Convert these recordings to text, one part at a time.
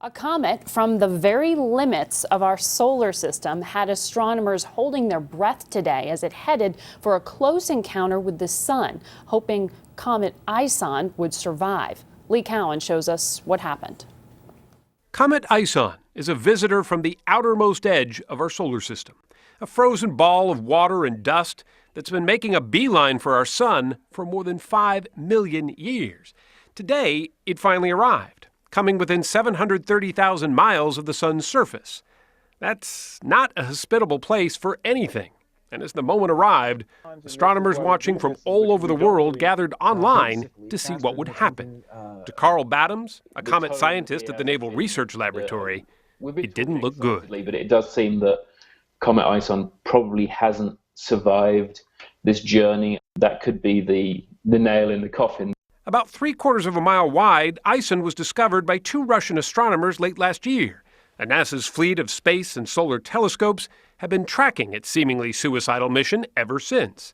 A comet from the very limits of our solar system had astronomers holding their breath today as it headed for a close encounter with the sun, hoping Comet ISON would survive. Lee Cowan shows us what happened. Comet ISON is a visitor from the outermost edge of our solar system, a frozen ball of water and dust that's been making a beeline for our sun for more than 5 million years. Today, it finally arrived, coming within 730,000 miles of the sun's surface. That's not a hospitable place for anything. And as the moment arrived, astronomers watching from all over the world gathered online to see what would happen. To Carl Battams, a comet scientist at the Naval Research Laboratory, it didn't look good. But it does seem that Comet ISON probably hasn't survived this journey. That could be the nail in the coffin. About 3/4 of a mile wide, ISON was discovered by 2 Russian astronomers late last year. And NASA's fleet of space and solar telescopes have been tracking its seemingly suicidal mission ever since.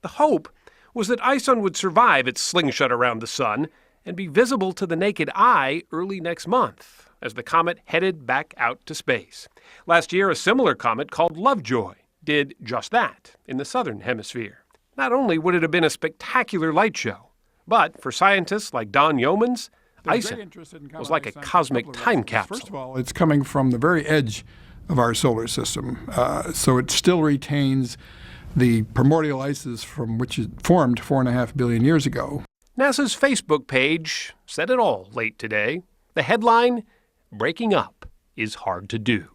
The hope was that ISON would survive its slingshot around the sun and be visible to the naked eye early next month as the comet headed back out to space. Last year, a similar comet called Lovejoy did just that in the southern hemisphere. Not only would it have been a spectacular light show, but for scientists like Don Yeomans, ISON was like a cosmic time capsule. First of all, it's coming from the very edge of our solar system, so it still retains the primordial ices from which it formed 4.5 billion years ago. NASA's Facebook page said it all late today. The headline, "Breaking up is hard to do."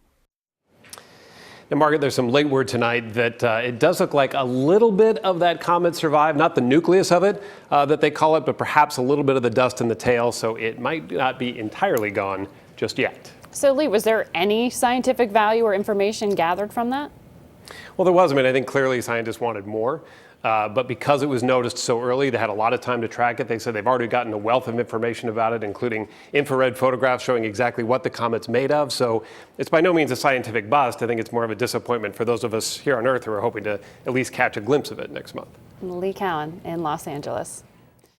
Now, Margaret, there's some late word tonight that it does look like a little bit of that comet survived, not the nucleus of it that they call it, but perhaps a little bit of the dust in the tail, so it might not be entirely gone just yet. So, Lee, was there any scientific value or information gathered from that? Well, there was. I think clearly scientists wanted more. But because it was noticed so early, they had a lot of time to track it. They said they've already gotten a wealth of information about it, including infrared photographs showing exactly what the comet's made of. So it's by no means a scientific bust. I think it's more of a disappointment for those of us here on Earth who are hoping to at least catch a glimpse of it next month. Lee Cowan in Los Angeles.